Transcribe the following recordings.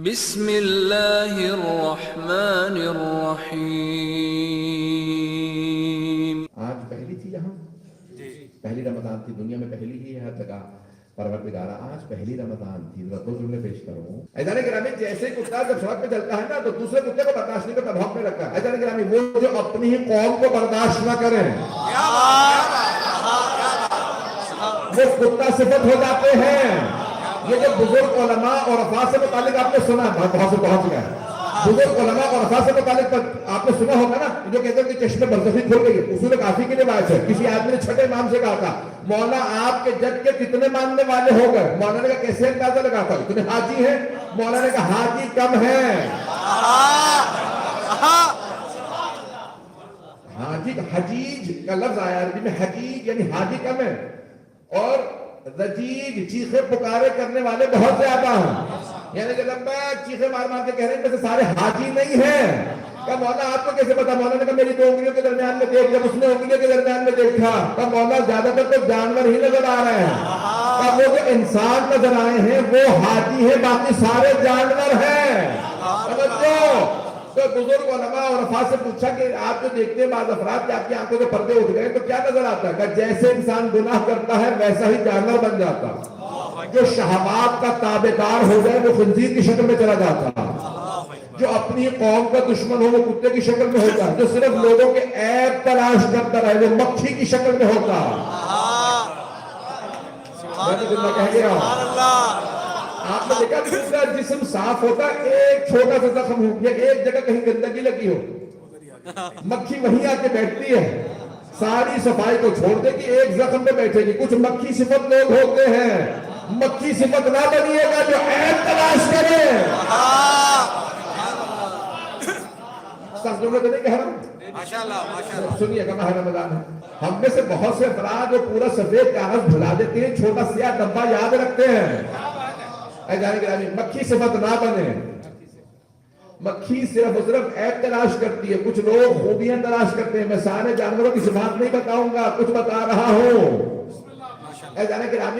بسم اللہ الرحمن الرحیم۔ آج پہلی تھی یہاں پہلی رمضان تھی، دنیا میں پہلی ہی ہے ہر جگہ۔ پروردگارہ آج پہلی رمضان تھی، دو جملے پیش کروں۔ ایزان گرامی، جیسے کتا جب سڑک پہ چلتا ہے نا تو دوسرے کتے کو برداشت نہیں کرتا، بھونکنے لگتا ہے۔ ایزان گرامی، وہ جو اپنی ہی قوم کو برداشت نہ کریں وہ کتا صفت ہو جاتے ہیں۔ یہ جو بزرگ علماء اور افراد سے متعلق آپ نے سنا، بہت سے پہنچ گیا ہے۔ بزرگ علماء اور افراد سے متعلق آپ نے سنا ہوگا نا، جو کہتے ہیں کہ چشم برزخی کھل گئی ہے، اصول کافی کی روایت ہے۔ کسی آدمی نے چھٹے امام سے کہا تھا، مولا آپ کے جج کے کتنے ماننے والے ہو گئے؟ مولا نے کہا کیسے اندازہ لگا تھا؟ اتنے حاجی ہیں؟ مولا نے کہا حاجی کم ہیں۔ حاجی حجیج کا لفظ آیا عربی میں، حجیج یعنی حاجی کم ہے، اور رجیج چیخے پکارے کرنے والے بہت زیادہ ہیں۔ یعنی کہ لمبا چیخے مار مار کے کہہ رہے ہیں کہ سارے حاجی نہیں ہیں۔ کہا مولا آپ کو کیسے پتا؟ مولا نے کہا میری 2 انگلیوں کے درمیان میں دیکھ، جب اس نے انگلیوں کے درمیان میں دیکھا کہا مولا زیادہ تر تو جانور ہی نظر آ رہے ہیں۔ کہا وہ جو انسان نظر آئے ہیں وہ حاجی ہیں، باقی سارے جانور ہیں۔ سمجھو؟ تو بزرگ علماء اور افراد سے پوچھا کہ آپ جو دیکھتے ہیں بعض افراد کہ آپ کی آنکھوں کے پردے اٹھ گئے تو کیا نظر آتا ہے؟ کہ جیسے انسان گناہ کرتا ہے ویسا ہی جانور بن جاتا۔ جو شہوات کا تابعدار ہو جائے وہ خنزیر کی شکل میں چلا جاتا۔ جو اپنی قوم کا دشمن ہو وہ کتے کی شکل میں ہوتا۔ جو صرف لوگوں کے عیب تلاش کرتا رہے وہ مکھی کی شکل میں ہوتا۔ آپ نے دیکھا پورا جسم صاف ہوتا، ایک چھوٹا سا زخم ہو یا ایک جگہ کہیں گندگی لگی ہو، مکھی وہیں آ کے بیٹھتی ہے، ساری صفائی کو چھوڑ دے گی، ایک زخم پہ بیٹھے گی۔ کچھ مکھی صفت لوگ ہوتے ہیں، مکھی صفت نہ بنیے گا جو عیب تلاش کرے۔ سمجھو گے تو نہیں کہہ رہا ہوں؟ سنیے گا، ماہ رمضان ہے، ہم میں سے بہت سے افراد جو پورا سفید کاغذ بھلا دیتے ہیں، چھوٹا سیاہ ڈبہ یاد رکھتے ہیں۔ مکھی صفت نہ بنے۔ مکھی صرف عیب تلاش کرتی ہے، کچھ لوگ خوبیاں تلاش کرتے ہیں۔ میں سارے جانوروں کی صفات نہیں بتاؤں گا، کچھ بتا رہا ہوں۔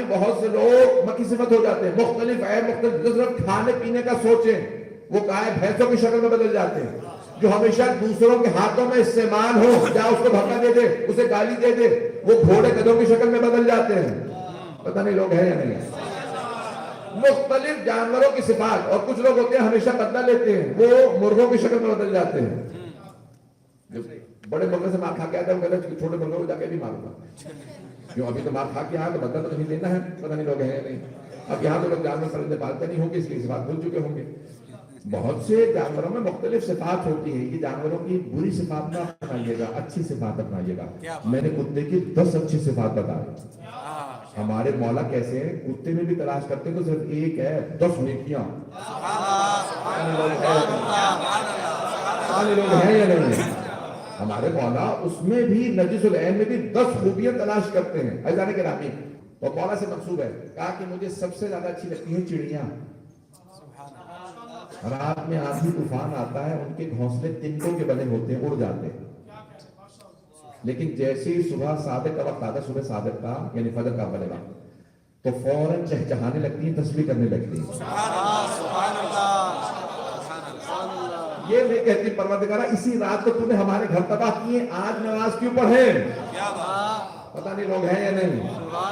بہت سے لوگ مکھی صفت ہو جاتے ہیں، مختلف عیب مختلف، صرف کھانے پینے کا سوچیں وہ گائے بھینسوں کی شکل میں بدل جاتے ہیں۔ جو ہمیشہ دوسروں کے ہاتھوں میں استعمال ہو، یا اس کو دھکا دے دے، اسے گالی دے دے، وہ گھوڑے گدھوں کی شکل میں بدل جاتے ہیں۔ پتہ نہیں لوگ ہیں یا نہیں؟ مختلف جانوروں کی صفات، اور کچھ لوگ ہوتے ہیں ہمیشہ بدلہ لیتے ہیں، وہ مرغوں کی شکل میں بدل جاتے ہیں۔ جو بڑے مرغے سے مار کھا کے آتا ہے وہ کہتا ہے چھوٹے مرغوں کو جا کے بھی ماروں گا، کیوں ابھی تو مار کھا کے آیا تو بدلہ تو نہیں لینا ہے۔ پتہ نہیں لوگ ہیں یا نہیں؟ اب یہاں تو لوگ جانور پرندے پالتے نہیں ہوں گے، اس کی صفات بھول چکے ہوں گے۔ بہت سے جانوروں میں مختلف صفات ہوتی ہیں، یہ جانوروں کی بری صفات نہ اپنائیے گا، اچھی صفات اپنائیے گا۔ میں نے کتے کی 10 اچھی صفات بتائی۔ ہمارے مولا کیسے ہیں؟ کتے میں بھی تلاش کرتے ہیں تو صرف ایک ہے، 10 نیکیاں۔ لوگ ہیں یا نہیں؟ ہمارے مولا اس میں بھی نجس العین میں بھی 10 خوبیاں تلاش کرتے ہیں۔ عزیزان گرامی، تو مولا سے منسوب ہے، کہا کہ مجھے سب سے زیادہ اچھی لگتی ہیں چڑیاں۔ رات میں آندھی طوفان آتا ہے، ان کے گھونسلے تنکوں کے بنے ہوتے ہیں، اڑ جاتے ہیں، لیکن جیسے ہی صبح صادق کا وقت آتا ہے، صبح صادق کا یعنی فجر کا بنے گا، تو فوراً چہچہانے لگتی ہیں، تسبیح کرنے لگتی ہیں۔ یہ نہیں کہتی پروردگارہ اسی رات کو تم نے ہمارے گھر تباہ کیے، آج نماز کیوں پڑھیں؟ پتہ نہیں لوگ ہیں یا نہیں؟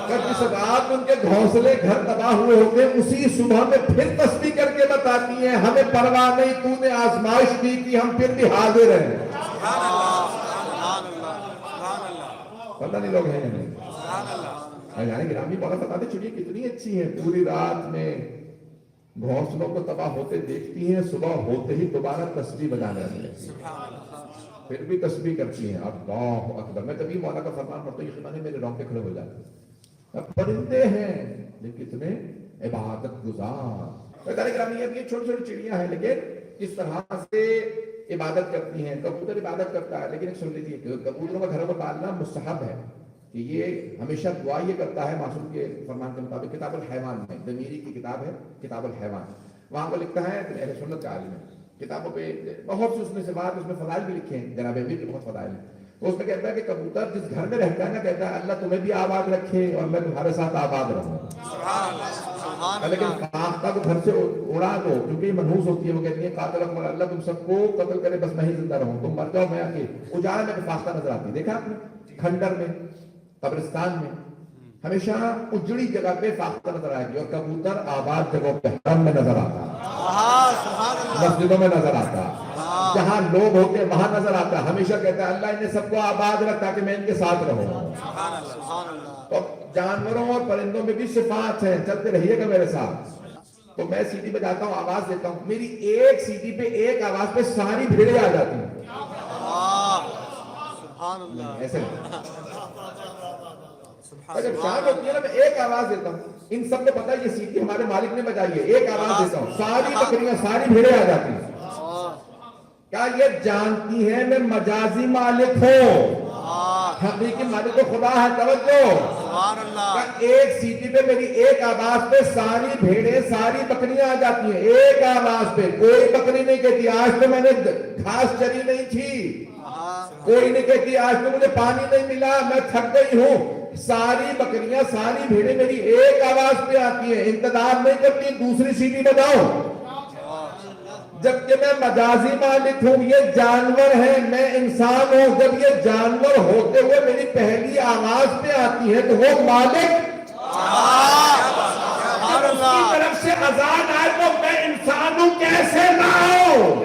جس رات ان کے گھونسلے گھر تباہ ہوئے ہوتے ہیں، اسی صبح میں پھر تسبیح کر کے بتاتی ہیں ہمیں پرواہ نہیں، تو نے آزمائش دی تھی، ہم پھر بھی حاضر ہیں۔ پتہ نہیں لوگ ہیں یا نہیں؟ یعنی گرامی بہت بتاتے چڑیاں کتنی اچھی ہیں، پوری رات میں گھونسلوں کو تباہ ہوتے دیکھتی ہیں، صبح ہوتے ہی دوبارہ تسبیح بجانے لگتی ہیں، پھر بھی تسبیح کرتی ہیں۔ اللہ اکبر! میں کبھی مولا کا فرمان پڑھتا ہوں، یقیناً میرے رونگٹے کھڑے ہو جاتے ہیں۔ اب پرندے ہیں لیکن کتنے عبادت گزار۔ گرامی یہ چھوٹی چھوٹی چڑیاں ہیں لیکن اس طرح سے عبادت کرتی ہیں۔ کبوتر عبادت کرتا ہے، لیکن ایک سن لیجیے، کبوتروں کا گھروں میں پالنا مستحب ہے، کہ یہ ہمیشہ دعا یہ کرتا ہے معصوم کے فرمان کے مطابق۔ کتاب الحیوان میں دمیری کی کتاب ہے، کتاب الحیوان، وہاں کو لکھتا ہے اہل سنت کا عالم ہے، کتابوں پہ بہت سی اس میں سے بات، اس میں فضائل بھی لکھے ہیں، جناب امیر کے بہت فضائل ہیں۔ تو اس میں کہتا ہے کہ کبوتر جس گھر میں رہتا ہے نا، کہتا ہے اللہ تمہیں بھی آباد رکھے اور میں تمہارے ساتھ آباد رہوں۔ لیکن فاختہ کو گھر سے اڑا دو کیونکہ یہ منحوس ہوتی ہے. وہ کہتی ہے قاتلکم اللہ, تم سب کو قتل کرے بس میں ہی زندہ رہوں, تم مر جاؤ میں آگے. اجاڑ میں فاختہ نظر آتی ہے, دیکھا آپ نے کھنڈر میں, قبرستان میں ہمیشہ اجڑی جگہ پہ فاختہ نظر آئے گی, اور کبوتر آباد جگہوں پہ حرم میں نظر آتا, مسجدوں میں نظر آتا, جہاں لوگ ہوتے ہیں وہاں نظر آتا. ہمیشہ کہتا ہے اللہ انہیں سب کو آباد رکھ تاکہ میں ان کے ساتھ رہوں. تو جانوروں اور پرندوں میں بھی صفات ہیں, چلتے رہیے گا میرے ساتھ. تو میں سیٹی پہ جاتا ہوں, آواز دیتا ہوں, میری ایک سیٹی پہ ایک آواز پہ ساری بھیڑیں آ جاتی ہیں. ایسے جب شام ہوتی ہے نا, میں ایک آواز دیتا ہوں, ان سب کو پتا ہے یہ سیٹی ہمارے مالک نے بجائی ہے, ایک آواز دیتا ہوں, ساری بکریاں ساری بھیڑیں آ جاتی ہیں. کیا یہ جانتی ہیں میں مجازی مالک ہوں, حقیقی مالک تو خدا ہے. توجہ, ایک سیٹی پہ میری ایک آواز پہ ساری بھیڑیں ساری بکریاں آ جاتی ہیں. ایک آواز پہ کوئی بکری نہیں کہتی آج تو میں نے گھاس چری نہیں تھی, کوئی نہیں کہتی آج تو مجھے پانی نہیں ملا میں تھک گئی ہوں. ساری بکریاں ساری بھیڑیں میری ایک آواز پہ آتی ہیں, انتظار نہیں کرتی دوسری سیٹی بجاؤ. جبکہ میں مجازی مالک ہوں, یہ جانور ہیں, میں انسان ہوں. جب یہ جانور ہوتے ہوئے میری پہلی آواز پہ آتی ہے تو وہ مالک جب اس کی طرف سے اذان آئے تو میں انسان ہوں کیسے نہ ہوں.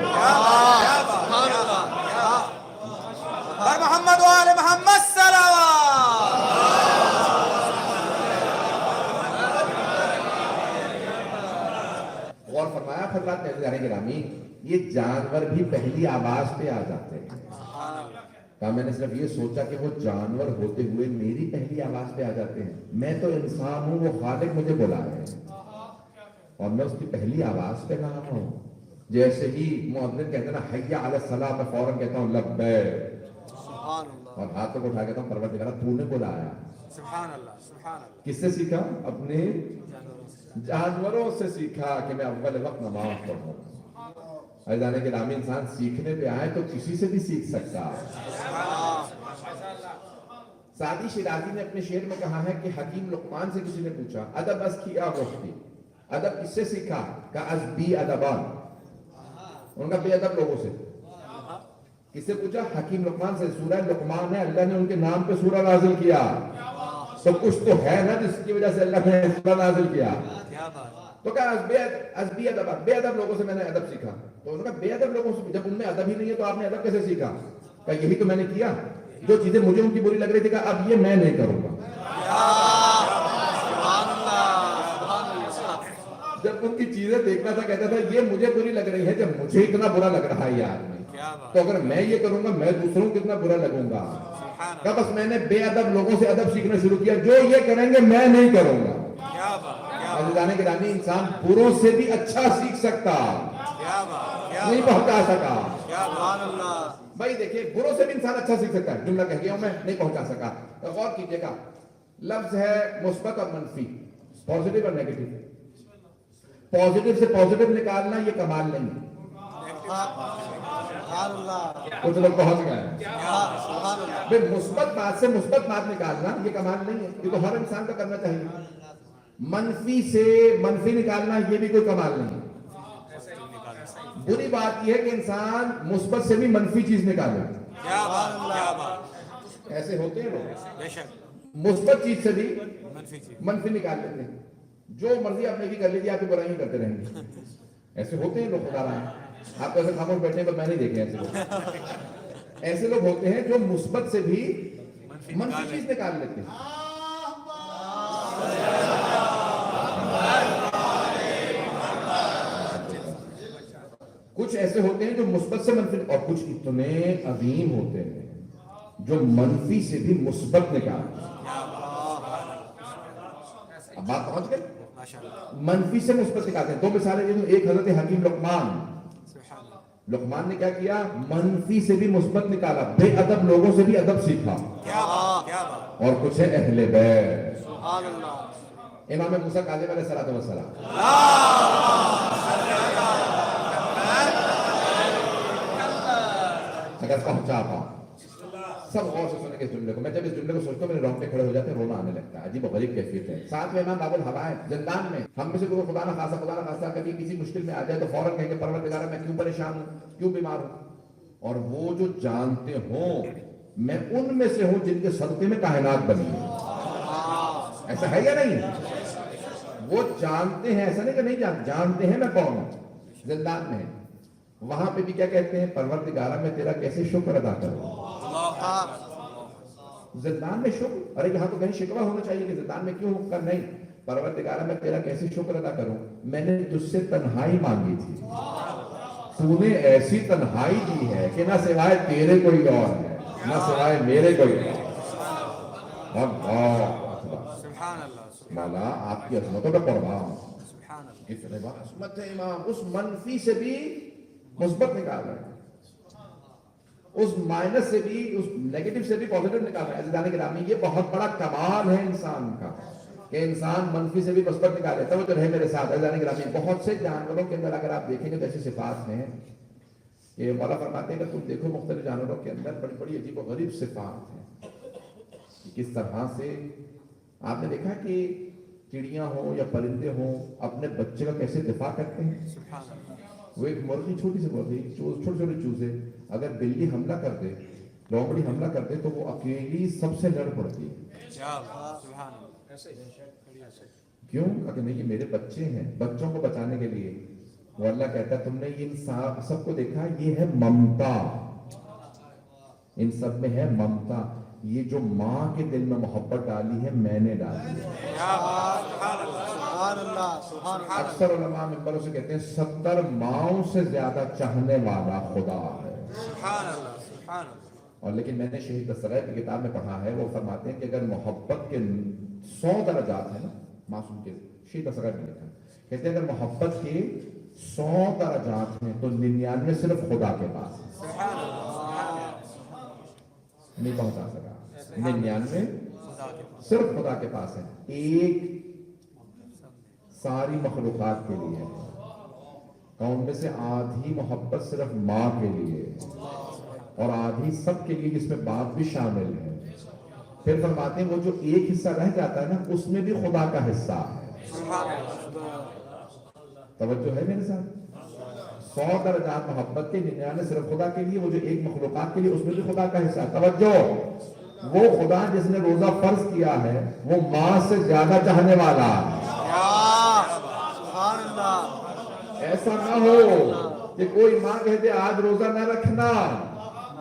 محمد و آل محمد صلوات. غور فرمایا حضرات عزیزان گرامی, یہ جانور بھی پہلی آواز پہ آ جاتے ہیں. کہا میں نے صرف یہ سوچا کہ وہ جانور ہوتے ہوئے میری پہلی آواز پہ آ جاتے ہیں. میں تو انسان ہوں, وہ خالق مجھے بلا رہے ہیں اور میں اس کی پہلی آواز پہ کہا ہوں. جیسے ہی مؤذن کہتے ہیں نا حی علی الصلاۃ, میں فوراً کہتا ہوں لبیک, اور ہاتھوں کو اٹھا کہتا ہوں پروردگار تو نے بلایا. سبحان اللہ, سبحان اللہ. کس سے سیکھا؟ اپنے جانوروں سے سیکھا کہ میں اول وقت نماز پڑھوں. عزیزان گرامی, انسان سیکھنے پہ آئے تو کسی سے بھی سیکھ سکتا. سعدی شیرازی نے اپنے شعر میں کہا ہے کہ حکیم لقمان سے کسی نے پوچھا ادب از کیا گفتی, ادب کس سے سیکھا؟ کہ از بی ادبان, ان کا بے ادب لوگوں سے. کس سے پوچھا؟ حکیم لقمان سے. سورہ لقمان ہے, اللہ نے ان کے نام پہ سورہ نازل کیا, تو کچھ تو ہے نا جس کی وجہ سے اللہ نے سورہ نازل کیا. تو کہا از بی ادبان, بے ادب لوگوں سے میں نے ادب سیکھا. تو انہوں نے کہا بے ادب لوگوں سے, جب ان میں ادب ہی نہیں ہے تو آپ نے ادب کیسے سیکھا؟ کہ یہی تو میں نے کیا, جو چیزیں مجھے ان کی بری لگ رہی تھی, کہ اب یہ میں نہیں کروں گا. جب ان کی چیزیں دیکھنا تھا کہتا تھا یہ مجھے بری لگ رہی ہے, جب مجھے اتنا برا لگ رہا ہے یہ آدمی, تو اگر میں یہ کروں گا میں دوسروں کو کتنا برا لگوں گا. کہ بس میں نے بے ادب لوگوں سے ادب سیکھنا شروع کیا, جو یہ کریں گے میں نہیں کروں گا. عزیزان گرامی, انسان بروں سے بھی اچھا سیکھ سکتا, نہیں پہنچا سکا. بھائی دیکھیے, بروں سے بھی انسان اچھا سیکھ سکتا ہے. جملہ کہہ گیا ہوں میں, نہیں پہنچا سکا. تو غور کیجئے گا, لفظ ہے مثبت اور منفی, پازیٹیو اور نیگیٹو. پازیٹیو سے پازیٹیو نکالنا یہ کمال نہیں ہے. کچھ لوگ پہنچ گئے. مثبت بات سے مثبت بات نکالنا یہ کمال نہیں ہے, یہ تو ہر انسان کا کرنا چاہیے. منفی سے منفی نکالنا یہ بھی کوئی کمال نہیں ہے. بری بات یہ ہے کہ انسان مثبت سے بھی منفی چیز نکالے. ایسے ہوتے ہیں لوگ, مثبت چیز سے بھی منفی نکال لیتے ہیں. جو مرضی آپ نے بھی کر لیجیے, آپ کی برائی کرتے رہیں گے. ایسے ہوتے ہیں لوگ, خدا رہا ہے. آپ ایسے خاموش بیٹھنے پر میں نہیں دیکھے ایسے لوگ. ایسے لوگ ہوتے ہیں جو مثبت سے بھی منفی چیز نکال لیتے ہیں. کچھ ایسے ہوتے ہیں جو مثبت سے منفی, اور کچھ اتنے عظیم ہوتے ہیں جو منفی سے بھی مثبت نکالتے ہیں. اب بات پہنچ گئی. منفی سے مثبت نکالتے ہیں. دو مثالیں دے دوں. ایک حضرت حکیم لقمان, لقمان نے کیا کیا؟ منفی سے بھی مثبت نکالا, بے ادب لوگوں سے بھی ادب سیکھا. اور کچھ ہے اہل بیت, امام موسیٰ کاظم علیہ السلام, اگر پہنچا پاؤں. سب غور سے سنیں گے اس جملے کو. میں جب اس جملے کو سوچتا ہوں میرے رونگٹے کھڑے ہو جاتے ہیں, رونا آنے لگتا ہے. عجیب و غریب کیفیت ہے. ساتھ میں امام باب الحوائج زندان میں, ہم میں سے کوئی خدا نہ خاصا کبھی کسی مشکل میں آ جائے تو فوراً کہیں گے پروردگار میں کیوں پریشان ہوں, کیوں بیمار ہوں. اور وہ جو جانتے ہوں میں ان میں سے ہوں جن کے صدقے میں کائنات بنی ہے. ایسا ہے یا نہیں؟ وہ جانتے ہیں, ایسا نہیں کہ نہیں جانتے ہیں میں کون ہوں. زندان میں وہاں پہ بھی کیا کہتے ہیں, پروردگارہ میں تیرا کیسے شکر ادا کروں. زندان میں شکر, ارے یہاں تو کہیں شکوہ ہونا چاہیے کہ زندان میں کیوں کر, نہیں, پروردگارہ میں تیرا کیسے شکر ادا کروں. میں نے تجھ سے تنہائی مانگی تھی, تو نے ایسی تنہائی دی ہے کہ نہ سوائے تیرے کوئی اور ہے, نہ سوائے میرے کوئی اور. سبحان اللہ. مولا آپ کی عظمتوں پہ قربان. سبحان اللہ. کتنے بار عظمت ہے امام, اس منفی سے بھی مثبت نکال رہے ہیں, اس مائنس سے بھی, اس نیگیٹو سے بھی پازیٹو نکال رہے ہیں. عزیزان گرامی, یہ بہت بڑا کمال ہے انسان کا کہ انسان منفی سے بھی مثبت نکالے. توجہ رہے میرے ساتھ عزیزان گرامی. بہت سے جانوروں کے اندر اگر آپ دیکھیں گے تو ایسی صفات ہیں کہ مولا فرماتے ہیں کہ تم دیکھو مختلف جانوروں کے اندر بڑی بڑی عجیب و غریب صفات ہیں. کس طرح سے آپ نے دیکھا کہ چڑیاں ہوں یا پرندے ہوں اپنے بچے کا کیسے دفاع کرتے ہیں. وہ ایک مرغی, چھوٹی سی مرغی, چھوٹے چھوٹے چوزے, اگر بلی حملہ کر دے, لومڑی حملہ کر دے تو وہ اکیلی سب سے لڑ پڑتی ہے. کیوں؟ کہ نہیں, یہ میرے بچے ہیں, بچوں کو بچانے کے لیے. وہ اللہ کہتا ہے تم نے ان سب کو دیکھا, یہ ہے ممتا, ان سب میں ہے ممتا. یہ جو ماں کے دل میں محبت ڈالی ہے میں نے ڈالی ہے. اکثر علماء ممبروں سے کہتے ہیں 70 ماؤں سے زیادہ چاہنے والا خدا ہے. اور لیکن میں نے شہید دستگیر کی کتاب میں پڑھا ہے, وہ فرماتے ہیں کہ اگر محبت کے 100 درجات ہیں نا, معصوم کے شہید دستگیر میں لکھا, کہتے ہیں اگر محبت کے 100 درجات ہیں تو 99 صرف خدا کے پاس ہے. نہیں پہنچا سکا, 99 صرف خدا کے پاس ہے. ایک ساری مخلوقات کے لیے, کون میں سے آدھی محبت صرف ماں کے لیے اور آدھی سب کے لیے جس میں باپ بھی شامل ہے. پھر فرماتے ہیں وہ جو ایک حصہ رہ جاتا ہے نا, اس میں بھی خدا کا حصہ ہے. توجہ ہے میرے ساتھ؟ 100 درجات محبت کے, 99 صرف خدا کے لیے, وہ جو ایک مخلوقات کے لیے اس میں بھی خدا کا حصہ. توجہ, وہ خدا جس نے روزہ فرض کیا ہے وہ ماں سے زیادہ چاہنے والا ہے. ایسا نہ ہو کہ کوئی ماں کہتے آج روزہ نہ رکھنا.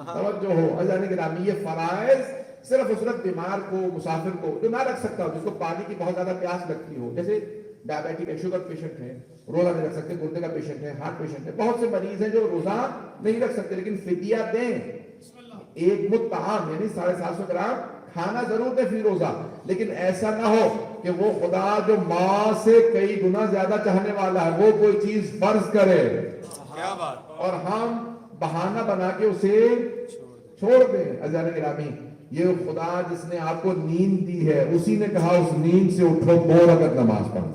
توجہ ہو عزیزان گرامی, یہ فرائض صرف و صرف بیمار کو, مسافر کو جو نہ رکھ سکتا ہو, جس کو پانی کی بہت زیادہ پیاس لگتی ہو, جیسے ڈائبیٹک ہے, شوگر پیشنٹ ہے, روزہ نہیں رکھ سکتے, گردے کا پیشنٹ ہے, ہارٹ پیشنٹ ہے, بہت سے مریض ہیں جو روزہ نہیں رکھ سکتے لیکن فدیہ دیں. ایک مد طعام یعنی 750 گرام کھانا ضرور دے فی روزہ, لیکن ایسا نہ ہو کہ وہ خدا جو ماں سے کئی گنا زیادہ چاہنے والا ہے وہ کوئی چیز فرض کرے اور ہم بہانہ بنا کے اسے چھوڑ دیں. عزیزان گرامی, یہ خدا جس نے آپ کو نیند دی ہے اسی نے کہا اس نیند سے اٹھو, 2 رکعت نماز پڑھو.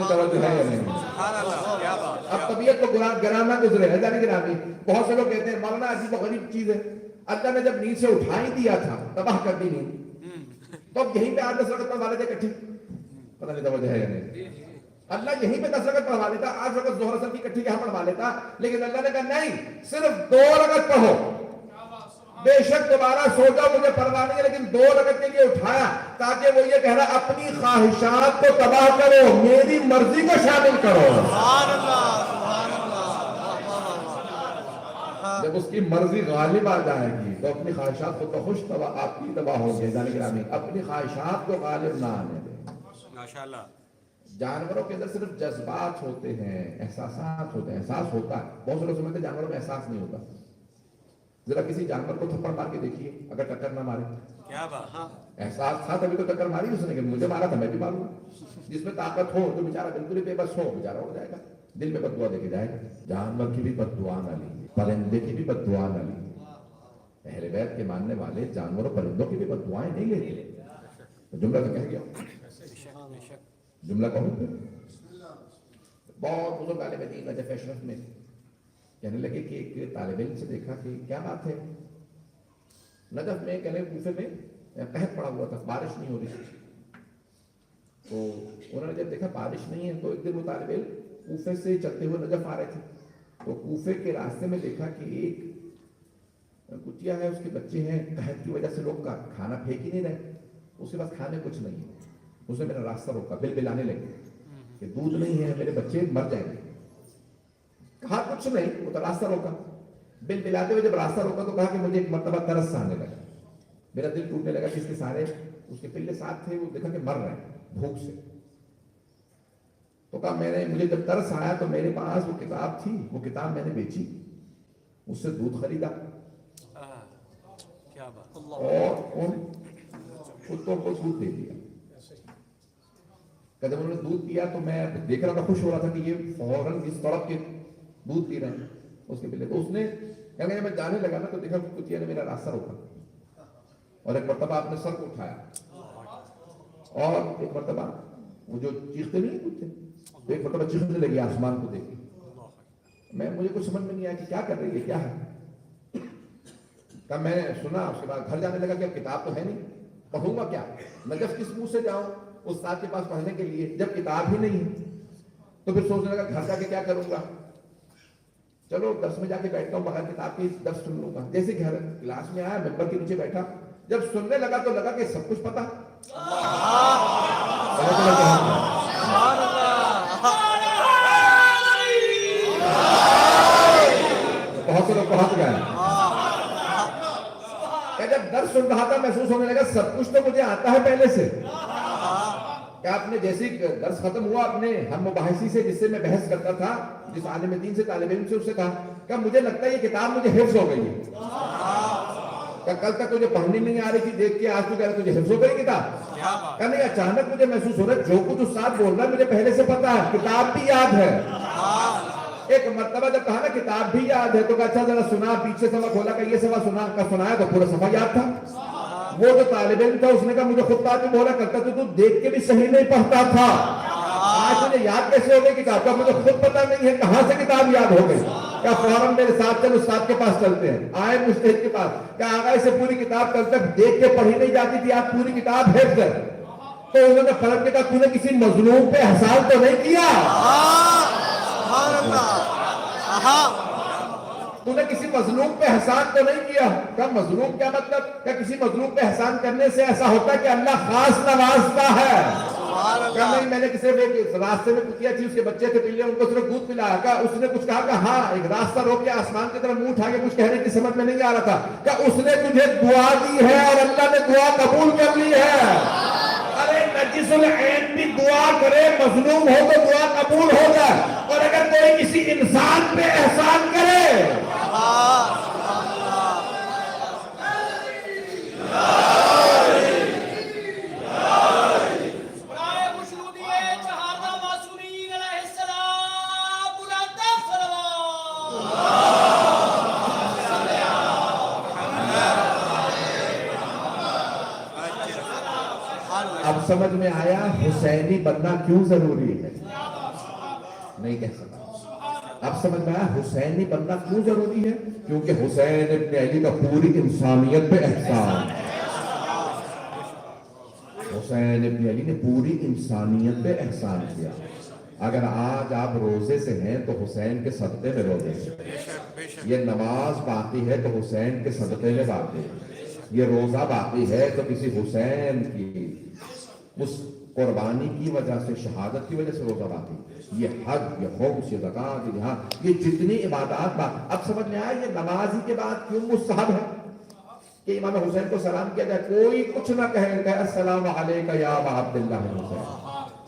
توجہ ہے یا نہیں؟ اب طبیعت کو گرانا گزرے. عزیزان گرامی, بہت سے لوگ کہتے ہیں مولانا عجیب و غریب چیز ہے, اللہ نے جب نیند سے اٹھا ہی دیا تھا, تباہ کر دی نیند, تو اب یہیں پہ 8-10 رکعت پڑھوا لیتے اکٹھے. پتہ نہیں توجہ ہے یا نہیں؟ اللہ یہیں پہ 10 رکعت پڑھوا لیتا, 8 رکعت ظہر اثر کی اکٹھی یہاں پڑھوا لیتا, لیکن اللہ نے کہا نہیں, صرف 2 رکعت پڑھو. بے شک دوبارہ سو جاؤ, مجھے پرواہ نہیں ہے, لیکن 2 رکعت کے لیے اٹھایا تاکہ وہ یہ کہہ رہا اپنی خواہشات کو تباہ کرو, میری مرضی کو شامل کرو. جب اس کی مرضی غالب آ جائے گی تو اپنی خواہشات کو تو خوش آپ کی تباہ ہوگی. جانے گرامی, اپنی خواہشات کو غالب نہ آنے دیں. ماشاءاللہ. جانوروں کے اندر صرف جذبات ہوتے ہیں, احساسات ہوتے ہیں. احساس ہوتا ہے, بہت سے لوگ سمجھتے ہیں جانوروں میں احساس نہیں ہوتا. ذرا کسی جانور کو تھپڑ مار کے دیکھیے, اگر ٹکر نہ مارے, کیا بات, احساس تھا تبھی تو ٹکر ماری اس نے کہ مجھے مارا تھا میں بھی ماروں. جس میں طاقت ہو تو بیچارہ بالکل ہی بے بس ہو, بیچارہ ہو جائے گا, دل میں بد دعا دے کے جائے گا. جانور کی بھی بد دعا نہ لی, پرندے کی بھی بد دعا نہ لی. اہل بیت کے ماننے والے جانوروں پرندوں کی بھی بد دعائیں نہیں لیتے. جملہ تو کہہ گیا, جملہ کہوں پھر. بہت بزرگ عالم دین نجف اشرف میں کہنے لگے کہ ایک طالب علم سے دیکھا کہ کیا بات ہے، نجف میں کہنے کوفے میں قحط پڑا ہوا تھا، بارش نہیں ہو رہی تھی. تو انہوں نے جب دیکھا بارش نہیں ہے تو ایک دن وہ طالب علم کوفے سے چلتے ہوئے نجف آ رہے تھے. تو کوفے کے راستے میں دیکھا کہ ایک کٹیا ہے، اس کے بچے ہیں، قحط کی وجہ سے لوگ کھانا پھینک ہی نہیں رہے، اس کے پاس کھانے کچھ نہیں ہے. اس نے میرا راستہ روکا، بل بلانے لگے کہ دودھ نہیں ہے، میرے بچے مر جائیں گے. کہا کچھ نہیں، وہ تو راستہ روکا. بل بلاتے ہوئے جب راستہ روکا تو کہا کہ مجھے ایک مرتبہ ترس سا آنے لگا، میرا دل ٹوٹنے لگا کہ اس کے سارے اس کے پلے ساتھ تھے، وہ دیکھا کہ مر رہے ہیں بھوک سے. تو کہا مجھے جب ترس آیا تو میرے پاس وہ کتاب تھی، وہ کتاب میں نے بیچی، اس سے دودھ خریدا اور ان کتوں کو دودھ دے دیا. جب انہوں نے دودھ پیا تو میں دیکھ رہا تھا، خوش ہو رہا تھا کہ یہ فوراً اس طرف کے دودھ پی رہے ہیں اس کے پلے. تو اس نے جب میں جانے لگا نا تو دیکھا کتیا نے میرا راستہ روکا اور ایک مرتبہ اپنے سر کو اٹھایا اور ایک مرتبہ وہ جو چیختے نہیں کتے، تو ایک مرتبہ چیخنے لگی آسمان کو دیکھ کے. مجھے کچھ سمجھ میں نہیں آیا کہ کیا کر رہی ہے، کیا ہے. تب میں نے سنا، اس کے بعد گھر جانے لگا کہ اب کتاب تو ہے نہیں، پڑھوں گا کیا، نجف کس منہ سے جاؤں استاد کے پاس پڑھنے کے لیے جب کتاب ہی نہیں ہے. تو پھر سوچنے لگا گھر جا کے کیا کروں گا، چلو درس میں جا کے بیٹھتا ہوں، بغیر کتاب کی درس سن لوں گا. جیسے گھر کلاس میں آیا، ممبر کے نیچے بیٹھا، جب سننے لگا تو لگا کہ سب کچھ پتا. پہنچ گیا. جب درس سن رہا تھا محسوس ہونے لگا سب کچھ تو مجھے آتا ہے پہلے سے. کہ آپ نے جیسے درس ختم ہوا اپنے ہم مباحثی سے جس سے میں بحث کرتا تھا، جس عالم دین سے طالب علم سے، اس سے کہا کہ مجھے لگتا ہے یہ کتاب مجھے حفظ ہو گئی ہے. کہ کل تک تجھے پڑھنی نہیں آ رہی تھی، دیکھ کے آج تو کہہ رہا تجھے حفظ ہو گئی کتاب. کہ نہیں، اچانک مجھے محسوس ہو رہا ہے جو کچھ استاد بول رہا ہے مجھے پہلے سے پتا ہے، کتاب بھی یاد ہے. ایک مرتبہ جب کہا نا کتاب بھی یاد ہے تو کہا اچھا ذرا سنا، پیچھے صفحہ کھولا کہ یہ صفحہ سنا، کا سنایا تو پورا صفحہ یاد تھا. وہ جو طالب علم تھا اس نے کہا مجھے خود بات میں بولا کرتا تو دیکھ کے بھی صحیح نہیں پڑھتا تھا، آج مجھے یاد کیسے ہو گئی کتاب؟ کا مجھے خود پتا نہیں ہے کہاں سے کتاب یاد ہو گئی. کیا فوراً میرے ساتھ چل استاد کے پاس چلتے ہیں. آئے مجتہد کے پاس، کیا آگا اسے پوری کتاب کل تک دیکھ کے پڑھی نہیں جاتی تھی، آپ پوری کتاب حفظ کر. تو انہوں نے فرق کے کہا تو نے کسی مظلوم پہ احسان تو نہیں کیا، تو نے کسی مظلوم پہ احسان تو نہیں کیا. کیا مظلوم کیا مطلب؟ کیا کسی مظلوم پہ احسان کرنے سے ایسا ہوتا ہے کہ اللہ خاص نوازتا ہے؟ کیا نہیں، میں نے کسی راستے میں کتیا تھی، اس کے بچے تھے پلے، ان کو صرف دودھ پلایا. کیا اس نے کچھ کہا کہ ہاں، ایک راستہ روک کے آسمان کی طرف منہ اٹھا کے کچھ کہنے کی سمجھ میں نہیں آ رہا تھا. کیا اس نے تجھے دعا دی ہے اور اللہ نے دعا قبول کر لی ہے؟ ارے نجس العین بھی دعا کرے، مظلوم ہو تو دعا قبول ہو جائے. اور اگر کوئی کسی انسان پہ احسان کرے، اب سمجھ میں آیا حسینی بننا کیوں ضروری ہے. نہیں کہہ سکتا. اب سمجھ میں آیا حسینی بننا کیوں ضروری ہے، کیونکہ حسین ابن علی کا پوری انسانیت پہ احسان. حسین ابن علی نے پوری انسانیت پہ احسان کیا. اگر آج آپ روزے سے ہیں تو حسین کے صدقے میں روزے سے، یہ نماز باقی ہے تو حسین کے صدقے میں باقی ہے، یہ روزہ باقی ہے تو کسی حسین کی اس قربانی کی وجہ سے، شہادت کی وجہ سے روزہ باقی. یہ حج، یہ خمس، یہ زکوٰۃ، یہ جہاد، یہ جتنی عبادات اب سمجھ میں آیا یہ نماز ہی کے بعد کیوں مستحب ہے کہ امام حسین کو سلام کیا جائے، کوئی کچھ نہ کہے کہ السلام علیکہ یا ابا عبداللہ الحسین.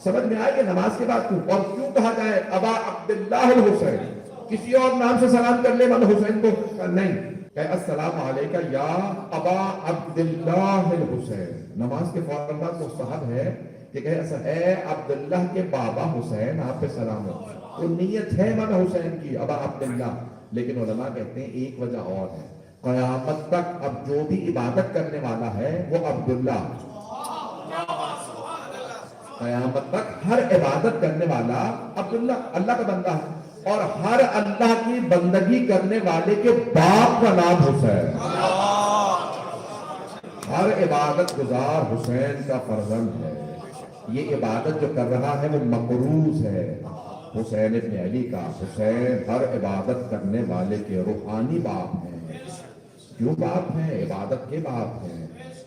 سمجھ میں آیا یہ نماز کے بعد کیوں، اور کیوں کہا جائے ابا عبداللہ الحسین، کسی اور نام سے سلام کر لے امام حسین کو نہیں، کہ السلام علیکہ یا ابا عبداللہ الحسین. نماز کے فوراً بعد مستحب ہے کہ کہے ایسا اے عبداللہ کے بابا حسین آپ پہ سلام ہو. تو نیت ہے امام حسین کی ابا عبداللہ. لیکن علماء کہتے ہیں ایک وجہ اور ہے، قیامت تک اب جو بھی عبادت کرنے والا ہے وہ عبداللہ، قیامت تک ہر عبادت کرنے والا عبداللہ، اللہ کا بندہ ہے. اور ہر اللہ کی بندگی کرنے والے کے باپ کا نام حسین. ہر عبادت گزار حسین کا فرزند ہے. یہ عبادت جو کر رہا ہے وہ مقروض ہے حسین ابن علی کا. حسین ہر عبادت کرنے والے کے روحانی باپ ہیں. کیوں باپ ہیں؟ عبادت کے باپ ہیں,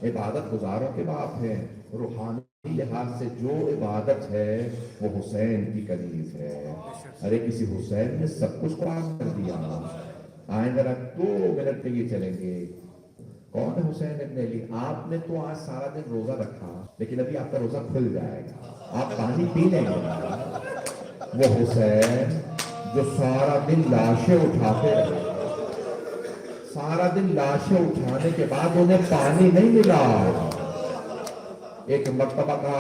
عبادت گزاروں کے باپ ہیں. روحانی لحاظ سے جو عبادت ہے وہ حسین کی کنیز ہے. ارے کسی حسین نے سب کچھ قرآن کر دیا. آئیں ذرا 2 منٹ میں یہ چلیں گے. کون ہے حسین ابن علی؟ آپ نے تو آج سارا دن روزہ رکھا, لیکن ابھی آپ کا روزہ کھل جائے گا, آپ پانی پی لیں گے. وہ حسین جو سارا دن لاشیں اٹھاتے رہے, سارا دن لاشیں اٹھانے کے بعد انہیں پانی نہیں ملا. ایک مرتبہ کا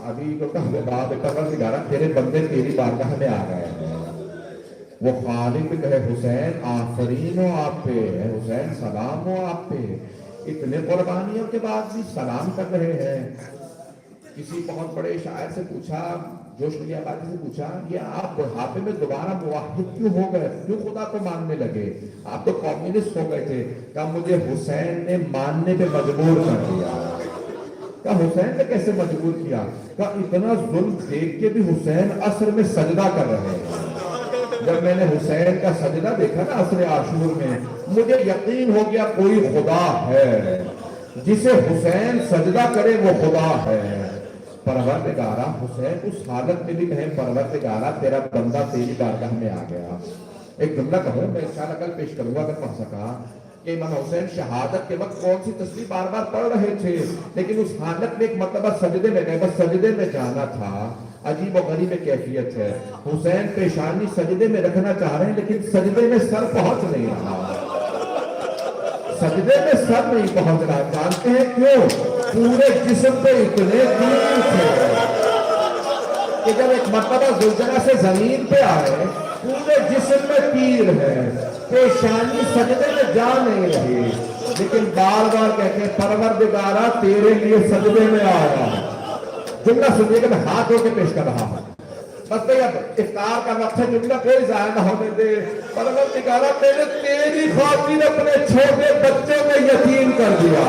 ابھی جو کہا تیرے بندے تیری بارگاہ میں آ گئے ہیں. وہ خالق کہے حسین آفرین ہو آپ پہ, حسین سلام ہو آپ پہ. اتنے قربانیوں کے بعد بھی سلام کر رہے ہیں. کسی بہت بڑے شاعر سے پوچھا, جوش ملی آبادی سے پوچھا, یہ آپ بڑھاپے میں دوبارہ موحد کیوں ہو گئے, کیوں خدا کو ماننے لگے؟ آپ تو کمیونسٹ ہو گئے تھے. کہا مجھے حسین نے ماننے پہ مجبور کر دیا. کہا حسین نے کیسے مجبور کیا؟ کہا اتنا ظلم دیکھ کے بھی حسین عصر میں سجدہ کر رہے ہیں. جب میں نے حسین کا سجدہ دیکھا نا عصر عاشور میں, مجھے یقین ہو گیا کوئی خدا ہے. جسے حسین سجدہ کرے وہ خدا ہے. پروردگارہ, حسین اس حالت میں بھی کہیں پروردگارہ تیرا بندہ تیری بارگاہ میں آ گیا. ایک جملہ کہوں, میں انشاءاللہ کل پیش کروں گا اگر پڑھ سکا, کہ امام حسین شہادت کے وقت کون سی تصویر بار بار پڑھ رہے تھے, لیکن اس حالت میں ایک مرتبہ سجدے میں گئے, بس سجدے میں جانا تھا. عجیب و غریب کیفیت ہے. حسین پیشانی سجدے میں رکھنا چاہ رہے ہیں, لیکن سجدے میں سر پہنچ نہیں رہا. سجدے میں سر نہیں پہنچ رہا. جانتے ہیں کیوں؟ پورے جسم پہ اتنے تیر تھے کہ جب ایک مرتبہ زلزلہ سے زمین پہ آئے, پورے جسم میں تیر ہے, پیشانی سجدے میں جا نہیں رہی, لیکن بار بار کہتے ہیں پروردگارہ تیرے لیے سجدے میں آیا. جملہ سنیے کہ میں ہاتھ ہو کے پیش کر رہا ہوں. بس بھئی اب افطار کا وقت ہے, جملہ کوئی ضائع نہ ہونے دے. پروردگارہ میں نے تیری خاطر اپنے چھوٹے بچے میں یتیم کر دیا.